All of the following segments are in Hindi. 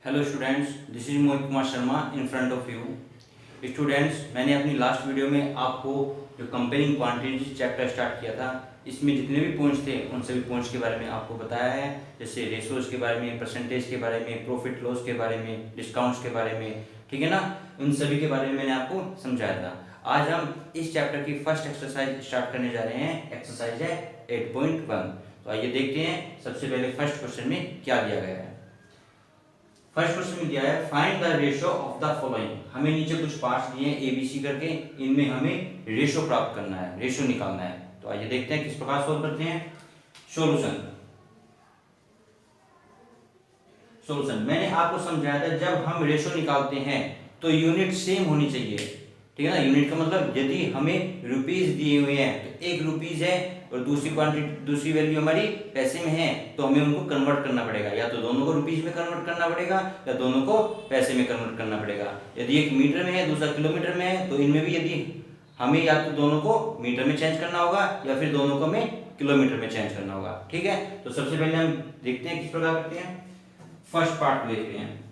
Hello students, this is Mohit Kumar Sharma in front of you. Students, मैंने अपनी लास्ट वीडियो में आपको जो कंपेयरिंग क्वांटिटी चैप्टर स्टार्ट किया था, इसमें जितने भी पॉइंट्स थे उन सभी पॉइंट्स के बारे में आपको बताया है। जैसे रेशोज के बारे में, परसेंटेज के बारे में, प्रॉफिट लॉस के बारे में, डिस्काउंट्स के बारे में, ठीक है ना। उन सभी के बारे में मैंने आपको समझाया था। आज हम इस चैप्टर की फर्स्ट एक्सरसाइज स्टार्ट करने जा रहे हैं। एक्सरसाइज है 8.1। तो आइए देखते हैं सबसे पहले फर्स्ट क्वेश्चन में क्या दिया गया है। फर्स्ट क्वेश्चन में दिया है find the ratio of the following. हमें नीचे कुछ पार्ट्स दिए हैं ABC करके, इनमें हमें रेशो प्राप्त करना है, रेशो निकालना है। तो आइए देखते हैं किस प्रकार सोल्व करते हैं। सॉल्यूशन मैंने आपको समझाया था, जब हम रेशो निकालते हैं तो यूनिट सेम होनी चाहिए, ठीक है ना। यूनिट का मतलब यदि हमें रुपीज दिए हुए हैं तो 1 रुपीज है और दूसरी क्वांटिटी, दूसरी वैल्यू हमारी पैसे में है, तो हमें उनको कन्वर्ट करना पड़ेगा। या तो दोनों को रुपीज में कन्वर्ट करना पड़ेगा या दोनों को पैसे में कन्वर्ट करना पड़ेगा। यदि एक मीटर में है दूसरा किलोमीटर में है, तो इनमें भी यदि हमें या तो दोनों को मीटर में चेंज करना होगा या फिर दोनों को हमें किलोमीटर में चेंज करना होगा, ठीक है। तो सबसे पहले हम देखते हैं किस प्रकार करते हैं। फर्स्ट पार्ट देखते हैं।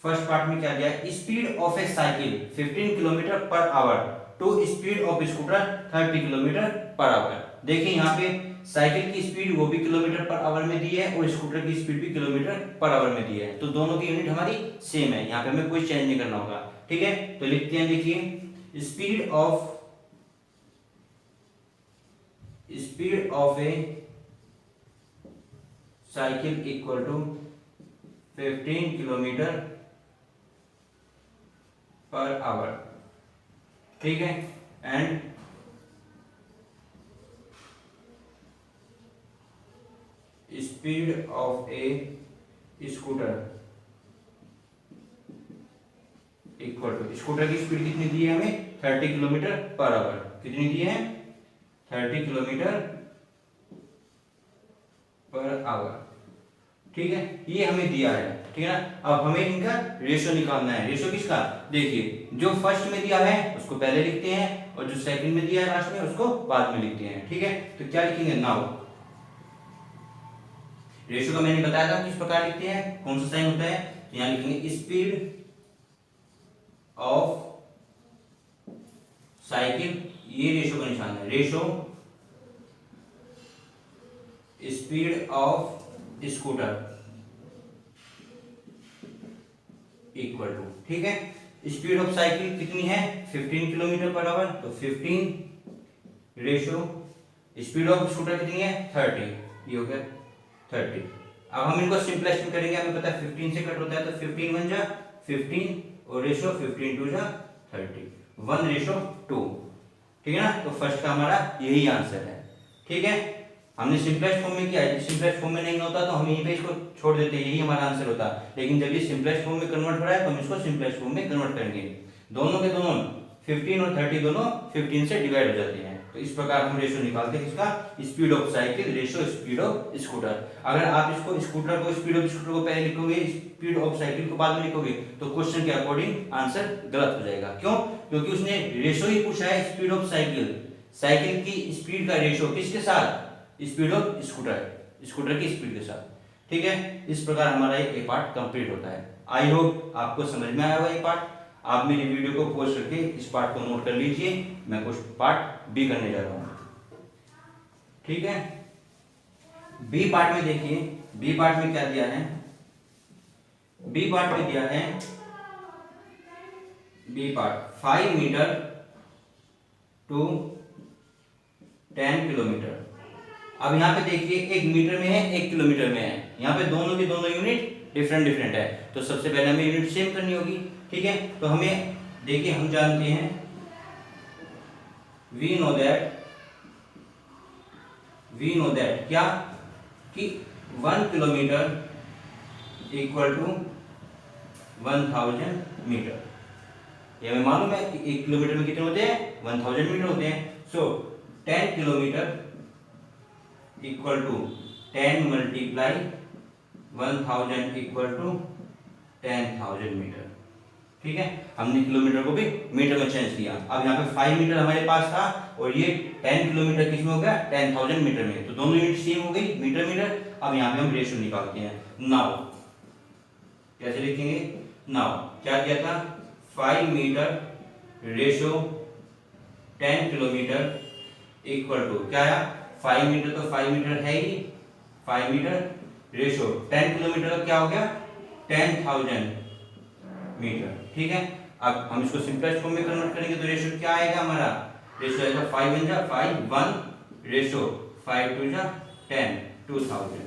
फर्स्ट पार्ट में क्या दिया है, speed of a cycle 15 kilometre per hour to speed of scooter 30 kilometre per hour. देखिए यहाँ पे साइकिल की स्पीड वो भी किलोमीटर पर आवर में दी है और स्कूटर की स्पीड भी किलोमीटर पर आवर में दी है, तो दोनों की यूनिट हमारी सेम है। यहाँ पे हमें कोई चेंज नहीं करना होगा, ठीक है। तो लिखते हैं, देखिए speed of a cycle equal to 15 kilometre per hour, ठीक है। And speed of a scooter equal to, scooter की स्पीड कितनी दी है हमें, 30 किलोमीटर पर आवर। कितनी दी है, 30 किलोमीटर पर आवर, ठीक है। ये हमें दिया है, ठीक है ना। अब हमें इनका रेशो निकालना है। रेशो किसका, देखिए जो फर्स्ट में दिया है उसको पहले लिखते हैं और जो सेकंड में दिया है लास्ट में उसको बाद में लिखते हैं, ठीक है। तो क्या लिखेंगे, नाउ रेशो का मैंने बताया था किस प्रकार लिखते हैं, कौन सा साइन होता है। तो यहां लिखेंगे स्पीड ऑफ साइकिल, ये रेशो का निशान है, ratio speed of scooter equal to, ठीक है। स्पीड ऑफ साइकिल कितनी है, 15 किलोमीटर पर आवर, तो 15 रेशो स्पीड ऑफ स्कूटर कितनी है, 30, ये हो गया 30। अब हम इनको सिंपलेस्ट में करेंगे, हमें पता है 15 से कट होता है, तो 15 1 जा 15 और रेशो 15 2 जा 30, 1:2, ठीक है ना। तो फर्स्ट का हमारा यही आंसर है, ठीक है। हमने सिंपलेस्ट फॉर्म में किया है, सिंपलेस्ट फॉर्म में नहीं होता तो हम यहीं पे इसको छोड़ देते, यही हमारा आंसर होता। लेकिन जब ये सिंपलेस्ट फॉर्म में कन्वर्ट हो रहा है तो हम इसको सिंपलेस्ट फॉर्म में कन्वर्ट करेंगे। दोनों के दोनों 15 और 30 दोनों 15 से डिवाइड हो जाते हैं। तो इस प्रकार हम रेशो निकालते हैं इसका, speed of cycle ratio speed of scooter. अगर आप इसको स्कूटर को स्पीड ऑफ स्कूटर को पहले लिखोगे, स्पीड ऑफ साइकिल को बाद में लिखोगे, तो क्वेश्चन के अकॉर्डिंग आंसर गलत हो जाएगा। क्यों, क्योंकि उसने रेशो ही पूछा है, स्पीड ऑफ साइकिल, साइकिल की स्पीड का रेशो किसके साथ, स्पीड ऑफ स्कूटर, स्कूटर की स्पीड के साथ, ठीक है। इस प्रकार हमारा ये पार्ट कंप्लीट होता है। आई होप आपको समझ में आया होगा ये पार्ट। आप मेरी वीडियो को पॉज करके इस पार्ट को नोट कर लीजिए, मैं कुछ पार्ट बी करने जा रहा हूं, ठीक है। बी पार्ट में देखिए, बी पार्ट में क्या दिया है, बी पार्ट में दिया है, B part 5 metre to 10 kilometre. अब यहाँ पे देखिए 1 मीटर में है 1 किलोमीटर में है, यहाँ पे दोनों की दोनों यूनिट डिफरेंट डिफरेंट है, तो सबसे पहले हमें यूनिट सेम करनी होगी, ठीक है। तो हमें देखिए, हम जानते हैं वी नो दैट क्या, कि 1 किलोमीटर इक्वल टू 1000 मीटर। ये हमें मालूम है कि 1 किलोमीटर में कितने होते हैं, 1000 मीटर होते हैं। So 10 kilometre equal to 10 multiply 1000 equal to 10,000 metre, ठीक है। हमने किलोमीटर को भी मीटर में चेंज किया। अब यहाँ पे 5 मीटर हमारे पास था और ये 10 किलोमीटर किस में हो गया, 10,000 मीटर में, तो दोनों यूनिट सेम हो गई, मीटर मीटर। अब यहाँ पे हम रेशियो निकालते हैं। नाउ कैसे लिखेंगे? नाउ क्या दिया था? 5 metre ratio 10 kilometre equal to क्या आया? 5 मीटर तो 5 मीटर है ही, 5 मीटर रेशो 10 किलोमीटर का क्या हो गया? 10,000 मीटर। ठीक है, अब हम इसको सिंपलेस्ट फॉर्म में कन्वर्ट करेंगे तो रेशो क्या आएगा हमारा? रेशो आएगा 5 वन जा 5 1 रेशो 5 2 जा 10 2000।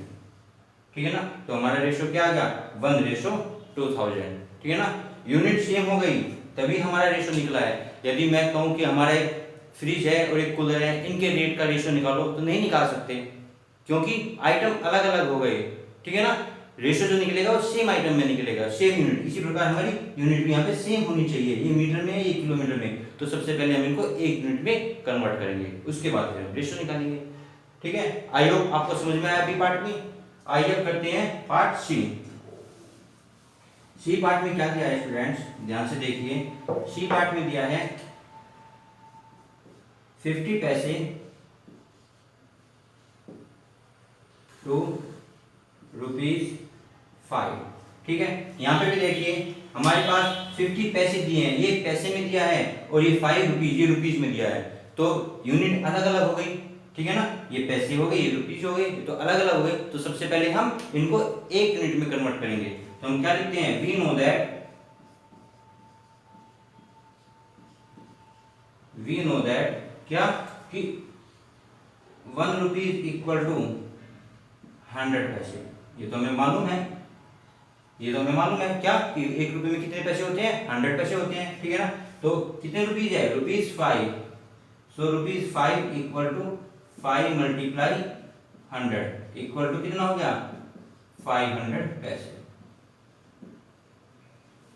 ठीक है ना, तो हमारा रेशो क्या आ गया? 1 रेशो 2000। ठीक है ना, यूनिट सेम हो गई तभी हमारा रेशो निकला है। यदि मैं कहूं कि हमारा एक फ्रिज है और एक कूलर है, इनके रेट का रेशो निकालो तो नहीं निकाल सकते, क्योंकि आइटम अलग अलग हो गए। ठीक है ना, रेशो जो निकलेगा वो सेम आइटम में निकलेगा, सेम यूनिट। इसी प्रकार हमारी यूनिट भी यहाँ पे सेम होनी चाहिए, ये मीटर में ये किलोमीटर में। तो सबसे पहले हम इनको एक यूनिट में कन्वर्ट करेंगे, उसके बाद फिर रेशो निकालेंगे। ठीक है, आई होप आपको समझ में आया अभी पार्ट में। आइए अब करते हैं पार्ट सी। सी पार्ट में क्या दिया है स्टूडेंट्स, ध्यान से देखिए। सी पार्ट में दिया है 50 पैसे टू ₹5। ठीक है, यहाँ पे भी देखिए हमारे पास 50 पैसे दिए हैं, ये पैसे में दिया है और ये 5 रुपीज ये रुपीज में दिया है, तो यूनिट अलग अलग हो गई। ठीक है ना, ये पैसे हो गए, ये रुपीज हो गए, तो अलग अलग हो गए। तो सबसे पहले हम इनको एक यूनिट में कन्वर्ट करेंगे, तो हम क्या लिखते हैं? वी नो दैट क्या कि 1 रुपीज इक्वल टू 100 पैसे। ये तो हमें मालूम है, ये तो हमें मालूम है क्या कि 1 रुपए में कितने पैसे होते हैं? 100 पैसे होते हैं। ठीक है ना, तो कितने रुपीज है? ₹5। So ₹5 equal to 5 multiply 100 equal to कितना हो गया? 500 पैसे।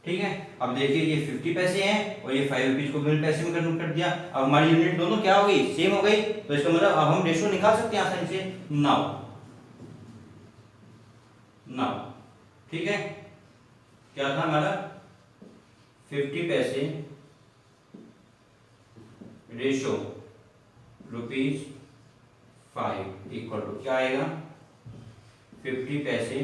ठीक है, अब देखिए ये 50 पैसे हैं और ये 5 रुपीज को भी पैसे में कन्वर्ट कर दिया। अब हमारी यूनिट दोनों क्या हो गई? सेम हो गई। तो इसका मतलब अब हम रेशो निकाल सकते हैं आसानी से। नाउ ठीक है, क्या था हमारा? 50 पैसे रेशो ₹5 इक्वल टू क्या आएगा? 50 पैसे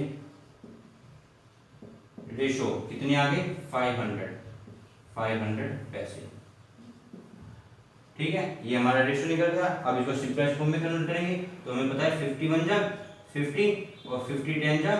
रेशो कितने आ गए? 500 पैसे। ठीक है, ये हमारा रेशो निकल गया। अब इसको सिंपलेस्ट फॉर्म में कन्वर्ट करेंगे तो हमें पता है 50 1 जा 50 और 50 10 जा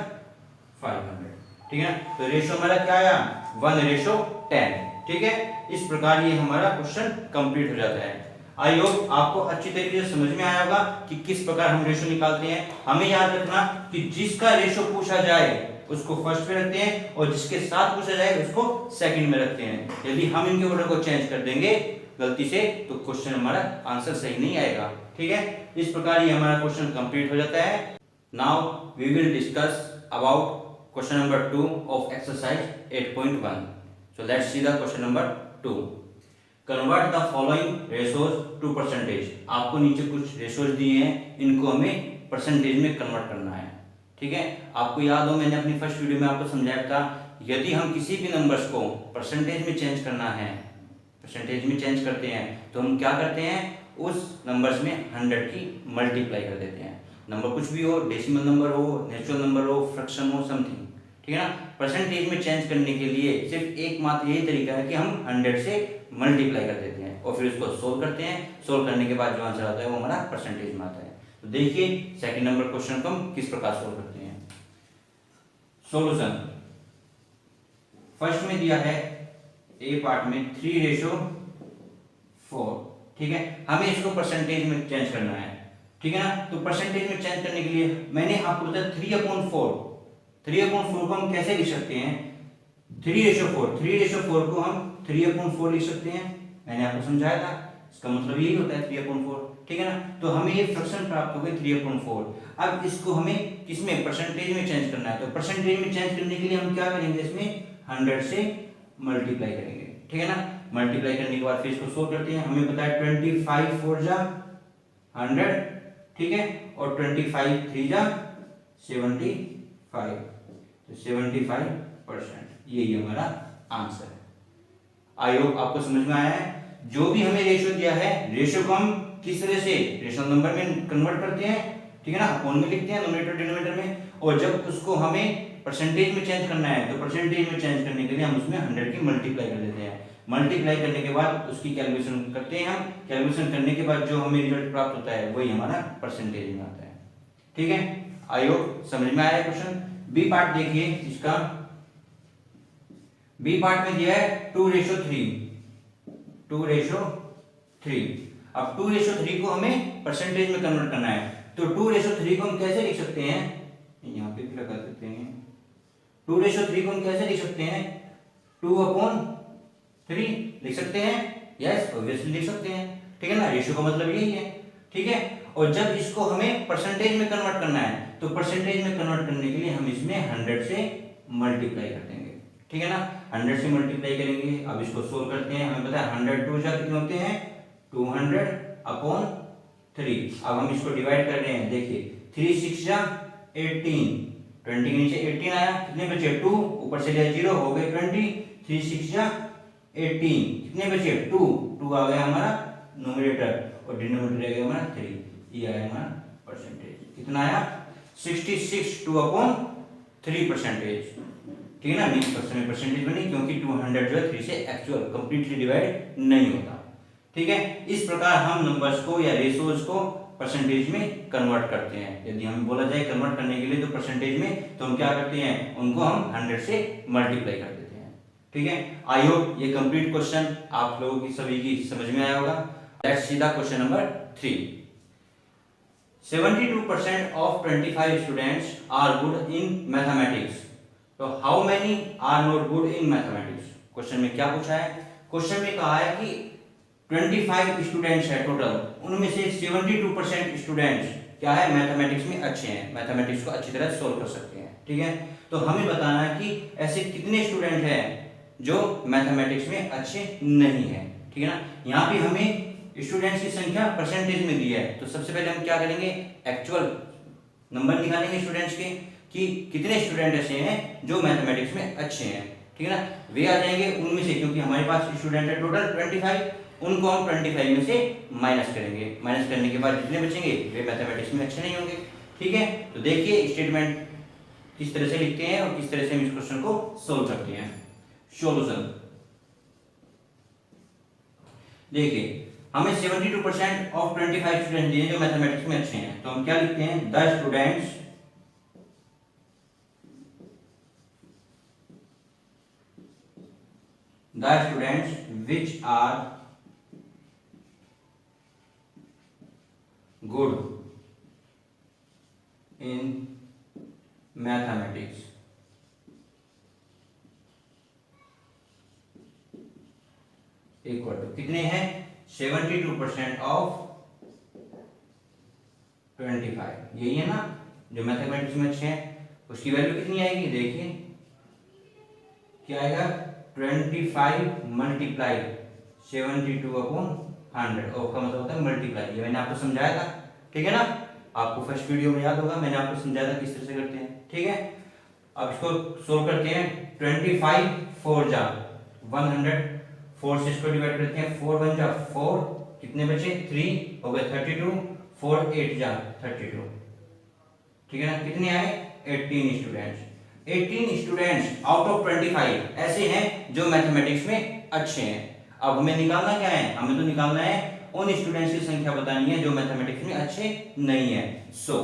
500। ठीक है, तो रेशो हमारा क्या आया? 1:10। ठीक है, इस प्रकार ये हमारा क्वेश्चन कंप्लीट हो जाता है। आई होप आपको अच्छी तरीके से समझ में आया होगा कि किस प्रकार हम रेशो निकालते हैं। हमें याद रखना कि जिसका रेशो पूछा जाए उसको फर्स्ट में रखते हैं और जिसके साथ पूछा जाए उसको सेकंड में रखते हैं। यदि हम इनके ऑर्डर को चेंज कर देंगे गलती से तो क्वेश्चन हमारा आंसर सही नहीं आएगा। ठीक है, इस प्रकार ये हमारा क्वेश्चन कंप्लीट हो जाता है। Now we will discuss about question number 2 of exercise 8.1। So let's see the question number 2। Convert the following ratios to percentage. आपको नीचे कुछ रेशोज दिए हैं, इनको हमें परसेंटेज में कन्वर्ट करना है। ठीक है, आपको याद हो मैंने अपनी फर्स्ट वीडियो में आपको समझाया था, यदि हम किसी भी नंबर्स को परसेंटेज में चेंज करना है, परसेंटेज में चेंज करते हैं तो हम क्या करते हैं? उस नंबर्स में 100 की मल्टीप्लाई कर देते हैं। नंबर कुछ भी हो, डेसिमल नंबर हो, नेचुरल नंबर हो, फ्रैक्शन हो, समथिंग। ठीक है ना, परसेंटेज में चेंज करने के लिए सिर्फ एकमात्र यही तरीका है कि हम 100 से मल्टीप्लाई कर देते हैं और फिर उसको सोल्व करते हैं। सोल्व करने के बाद जो आंसर आता है वो हमारा परसेंटेज में आता है। तो देखिए सेकंड नंबर क्वेश्चन को हम किस प्रकार सोल्व करते हैं। सॉल्यूशन फर्स्ट में दिया है ए पार्ट में 3:4। ठीक है, हमें इसको परसेंटेज में चेंज करना है। ठीक है ना, तो परसेंटेज में चेंज करने के लिए मैंने आपको बताया 3/4 को हम कैसे लिख सकते हैं? 3:4 को हम 3/4 लिख सकते हैं। मैंने आपको समझाया था, इसका मतलब यही होता है 3/4। ठीक है ना, तो हमें ये फ्रैक्शन प्राप्त हो गई 3/4। अब इसको हमें किसमें? परसेंटेज में चेंज करना है। तो परसेंटेज में चेंज करने के लिए हम क्या करेंगे? इसमें 100 से मल्टीप्लाई करेंगे। ठीक है ना, मल्टीप्लाई करने के बाद फिर इसको सोल्व करते हैं। हमें पता है 25 4 जा 100। ठीक है, और 25 3 जा 75, तो 75% यही हमारा आंसर है। आई होप आपको समझ में आया है। जो भी हमें रेशियो दिया है, रेशियो को हम किस तरह से रेशनल नंबर में कन्वर्ट करते हैं ठीक है ना, अपॉन में लिखते हैं न्यूमरेटर डिनोमिनेटर में, और जब उसको हमें परसेंटेज में चेंज करना है तो परसेंटेज में चेंज करने के लिए हम उसमें 100 की मल्टीप्लाई कर देते हैं। मल्टीप्लाई करने के बाद उसकी कैलकुलेशन करते हैं हम, कैलकुलेशन करने के बाद जो हमें रिजल्ट प्राप्त होता है वही हमारा परसेंटेज में आता है। ठीक है, आई होप समझ में आया क्वेश्चन। बी पार्ट देखिए इसका, बी पार्ट में दिया है 2:3, 2:3। अब 2:3 को हमें परसेंटेज में कन्वर्ट करना है, तो 2:3 को हम कैसे लिख सकते हैं, यहाँ पे भी लगा सकते हैं। 2:3 को हम कैसे लिख सकते हैं, 2/3 लिख सकते हैं, यस ऑब्वियसली लिख सकते हैं। ठीक है ना, रेशियो का मतलब यही है। ठीक है, और जब इसको हमें परसेंटेज में कन्वर्ट करना है तो परसेंटेज में कन्वर्ट करने के लिए हम इसमें 100 से मल्टीप्लाई कर देंगे। ठीक है ना, 100 से मल्टीप्लाई करेंगे। अब इसको सोल्व करते हैं, हमें पता है 100 2 कितने होते हैं, 200/3। अब हम इसको डिवाइड कर रहे हैं, देखिए 3 6 18, 20 के नीचे 18 आया, कितने बचे 2, ऊपर से लिया 0 हो गए 20, 3 6 18, कितने बचे 2 आ गया हमारा न्यूमरेटर और डिनोमिनेटर आ गया हमारा 3, ये आया हमारा परसेंटेज। कितना आया 66, 2/3%। ठीक है ना, मीन परसेंटेज बनी क्योंकि 200 जो है 3 से एक्चुअल कंप्लीटली डिवाइड नहीं होता। ठीक है, इस प्रकार हम नंबर्स को या रेशियोज को परसेंटेज में कन्वर्ट करते हैं। यदि हमें बोला जाए कन्वर्ट करने के लिए तो परसेंटेज में, तो हम क्या करते हैं, उनको हम 100 से मल्टीप्लाई कर देते हैं। ठीक है, आई होप ये कंप्लीट क्वेश्चन आप लोगों की सभी की समझ में आया होगा। Let's see the question number 3। 72% of 25 students are good in mathematics. तो how many are not good in mathematics. Question में क्या पूछा है, क्वेश्चन में कहा है कि 25 स्टूडेंट्स है टोटल, उनमें से 72% स्टूडेंट्स क्या है, मैथमेटिक्स में अच्छे हैं, मैथमेटिक्स को अच्छी तरह सोल्व कर सकते हैं। ठीक है, तो हमें बताना है कि ऐसे कितने स्टूडेंट हैं जो मैथमेटिक्स में अच्छे नहीं है। ठीक है ना, यहाँ पे हमें स्टूडेंट्स की संख्या परसेंटेज में दी है, तो सबसे पहले हम क्या करेंगे, एक्चुअल नंबर निकालेंगे स्टूडेंट्स के कि कितने स्टूडेंट ऐसे हैं जो मैथमेटिक्स में अच्छे हैं। ठीक है ना, वे आ जाएंगे उनमें से, क्योंकि हमारे पास स्टूडेंट है टोटल 25, उनको हम 25 में से माइनस करेंगे। माइनस करने के बाद जितने बचेंगे वे मैथमेटिक्स में अच्छे नहीं होंगे। ठीक है, तो देखिए स्टेटमेंट किस तरह से लिखते हैं और किस तरह से हम इस क्वेश्चन को सोल्व करते हैं। सॉल्यूशन देखिए, हमें 72% ऑफ 25 स्टूडेंट दिए जो मैथमेटिक्स में अच्छे हैं, तो हम क्या लिखते हैं, the students which are good in mathematics equal to कितने हैं, 72% ऑफ 25। यही है ना, जो मैथमेटिक्स में अच्छे हैं उसकी वैल्यू कितनी आएगी, देखिए क्या आएगा, 25 मल्टीप्लाई 72/100, और का मतलब होता है मल्टीप्लाई। ये मैंने आपको समझाया था। ठीक है ना, आपको फर्स्ट वीडियो में याद होगा, मैंने आपको समझाया था किस तरह से करते हैं। ठीक है, अब इसको सोल्व करते हैं। 25 4 जा 100, 4 से इसको डिवाइड करते हैं, 4 1 जा 4, कितने बचे 3 हो गए 32, 4 8 जा 32। ठीक है ना, कितने आए 18 स्टूडेंट्स। 18 स्टूडेंट्स आउट ऑफ 25 ऐसे हैं जो मैथमेटिक्स में अच्छे हैं। अब हमें निकालना क्या है, हमें तो निकालना है उन स्टूडेंट्स की संख्या बतानी है जो मैथमेटिक्स में अच्छे नहीं है। So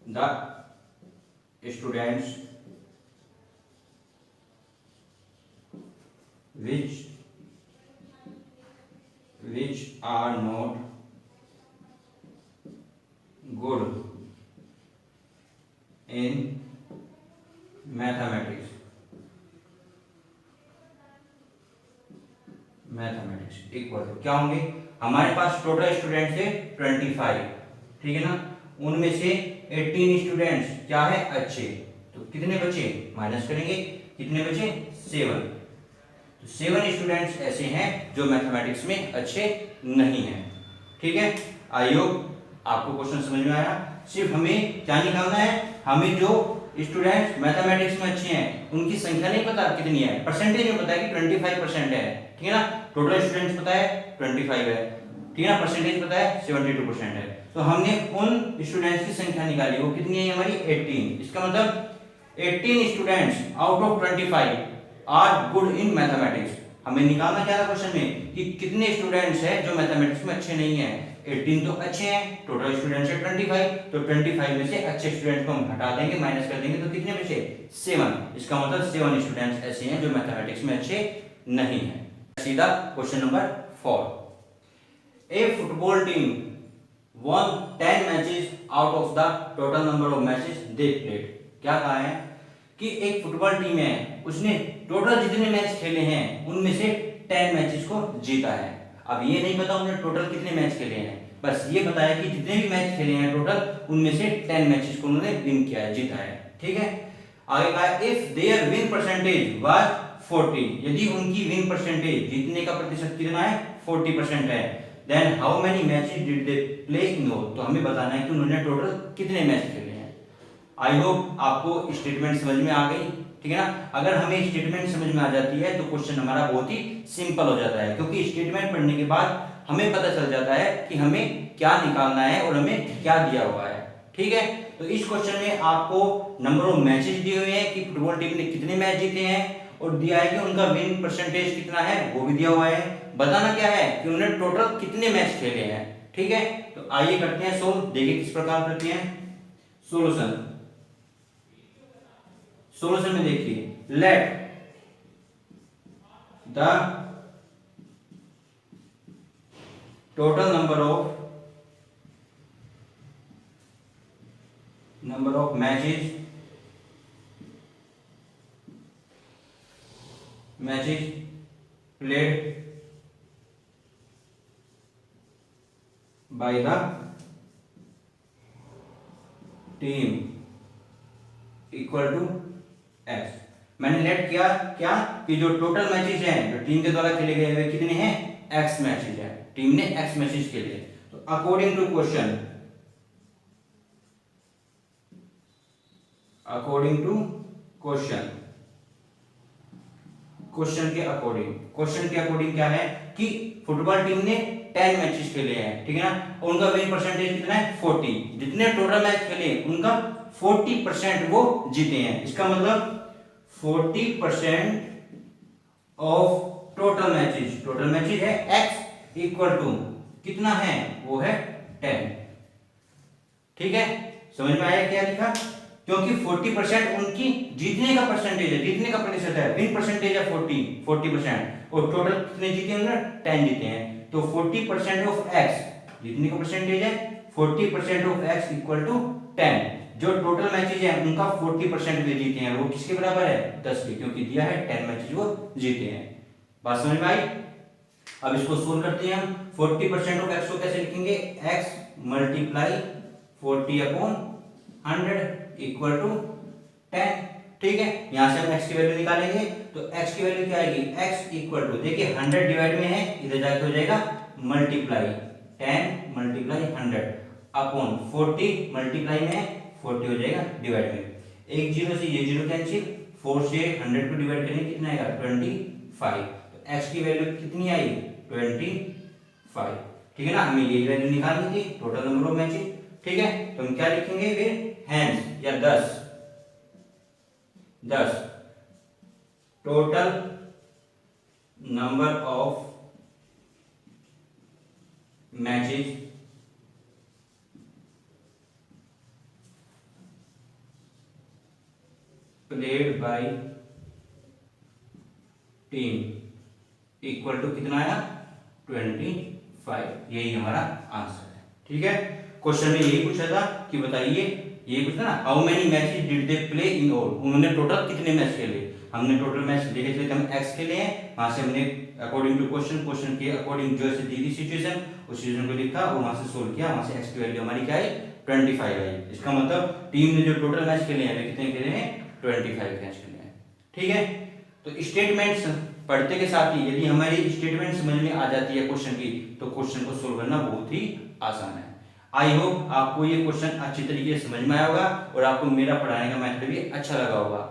the students which are not good in mathematics equal to क्या होंगे, हमारे पास टोटल स्टूडेंट्स है 25। ठीक है ना, उनमें से 18 स्टूडेंट्स क्या है अच्छे, तो कितने बचे माइनस करेंगे, कितने बचे 7। तो 7 स्टूडेंट्स ऐसे हैं जो मैथमेटिक्स में अच्छे नहीं हैं। ठीक है, आई होप आपको क्वेश्चन समझ में आया। सिर्फ हमें क्या निकालना है, हमें जो स्टूडेंट्स मैथमेटिक्स में अच्छे हैं उनकी संख्या नहीं पता कितनी है, परसेंटेज में पता है कि 25% है। ठीक है ना, टोटल स्टूडेंट्स पता है 25 है। ठीक है ना, परसेंटेज पता है 72% है। तो हमने उन स्टूडेंट्स की संख्या निकाली, वो कितनी है हमारी 18। इसका मतलब 18 students out of 25 are good in mathematics. हमें निकालना क्या था क्वेश्चन में कि कितने स्टूडेंट्स हैं जो मैथमेटिक्स में अच्छे नहीं हैं। 18 तो अच्छे हैं, टोटल स्टूडेंट्स है 25, तो 25 में से अच्छे स्टूडेंट को हम हटा देंगे, माइनस कर देंगे, तो कितने बचे 7। इसका मतलब 7 स्टूडेंट्स ऐसे हैं जो मैथमेटिक्स में अच्छे नहीं हैं। सीधा question number 4। A football team won 10 matches out of the total number of matches they played. क्या कहा है कि एक फुटबॉल टीम है, उसने टोटल जितने मैच खेले हैं उनमें से 10 मैचेस को जीता है। अब ये नहीं पता उन्होंने टोटल कितने मैच खेले हैं, बस ये बताया कि जितने भी मैच खेले हैं टोटल उनमें से 10 मैचेस को उन्होंने विन किया है, जीता है। ठीक है, आगे कहा if there win percentage was 40, यदि उनकी विन परसेंटेज जीतने का प्रतिशत कितना है 40% है, then how many matches did they play in all, तो हमें बताना है कि उन्होंने टोटल कितने मैच खेले हैं। आई होप आपको स्टेटमेंट समझ में आ गई, ठीक है ना। अगर हमें स्टेटमेंट समझ में आ जाती है तो क्वेश्चन हमारा बहुत ही सिंपल हो जाता है, क्योंकि स्टेटमेंट पढ़ने के बाद हमें पता चल जाता है कि हमें क्या निकालना है और हमें क्या दिया हुआ है। ठीक है, तो इस क्वेश्चन में आपको नंबर ऑफ मैचेस दिए हुए हैं कि फुटबॉल टीम ने कितने मैच जीते हैं, और दिया है कि उनका विन परसेंटेज कितना है वो भी दिया हुआ है। बताना क्या है कि उन्होंने टोटल कितने मैच खेले हैं। ठीक है, तो आइए करते हैं सोल्व, देखिए किस प्रकार करते हैं सॉल्यूशन। सॉल्यूशन में देखिए, let the total number of matches played by the team equal to x। मैंने लेट किया क्या कि जो टोटल मैचेस हैं जो टीम के द्वारा खेले गए वे कितने हैं x मैचेस हैं, टीम ने x मैचेस खेले। तो अकॉर्डिंग टू क्वेश्चन क्वेश्चन के अकॉर्डिंग क्या है कि फुटबॉल टीम ने 10 मैचेस खेले हैं, ठीक है ना, और उनका विन परसेंटेज कितना है 40। जितने टोटल मैच खेले उनका 40% वो जीते हैं। इसका मतलब 40% ऑफ टोटल मैचेस है x इक्वल टू कितना है वो है 10। ठीक है, समझ में आया क्या लिखा, क्योंकि 40% उनकी जीतने का परसेंटेज है, जीतने का प्रतिशत है, विन परसेंटेज है 40%, और टोटल कितने जीते हैं 10 जीते हैं। तो 40% ऑफ x जीतने का परसेंटेज है 40% ऑफ x इक्वल टू 10। जो टोटल मैचेज है उनका 40% वे जीते हैं, वो किसके बराबर है 10 के, क्योंकि दिया है 10 मैचेज वो जीते हैं। बात समझ में आई। अब इसको सोल्व करते हैं हम। 40% ऑफ x को कैसे लिखेंगे, x मल्टीप्लाई 40/100 इक्वल टू 10। ठीक है, यहां से हम x की वैल्यू निकालेंगे, तो x की वैल्यू क्या आएगी, x इक्वल टू, देखिए 100 डिवाइड में है, इधर जाके हो जाएगा मल्टीप्लाई 10 मल्टीप्लाई 100 अपॉन 40 मल्टीप्लाई में 40 हो जाएगा डिवाइड में। एक जीरो से ये जीरो कैंसिल, 4 से 100 को डिवाइड करेंगे कितना आएगा 25। तो x की वैल्यू कितनी आई 25। ठीक है ना, हमें ये वैल्यू निकालनी थी टोटल नंबर ऑफ मैचेस। ठीक है, तो हम क्या लिखेंगे फिर, हैंस या 10 total number of matches played by team equal to कितना आया 25। यही हमारा आंसर है। ठीक है, क्वेश्चन में यही पूछा था कि बताइए, ये पूछा ना how many matches did they play in all, उन्होंने टोटल कितने मैच खेले। हमने टोटल मैच देखे थे, हम x खेले हैं, वहां से हमने अकॉर्डिंग टू क्वेश्चन के अकॉर्डिंग जो ऐसे दी थी सिचुएशन, उस सिचुएशन को लिखा और वहां से सोल्व किया, वहां से x की वैल्यू हमारी क्या आई 25 आई। इसका मतलब टीम ने जो टोटल मैच खेले हैं वे कितने खेले हैं 25 मैच खेले हैं। ठीक है, तो स्टेटमेंट्स पढ़ते के साथ ही यदि हमारी स्टेटमेंट समझ में आ जाती है क्वेश्चन की, तो क्वेश्चन को सोल्व करना बहुत ही आसान है। आई होप आपको ये क्वेश्चन अच्छी तरीके से समझ में आया होगा और आपको मेरा पढ़ाने का मेथड भी अच्छा लगा होगा।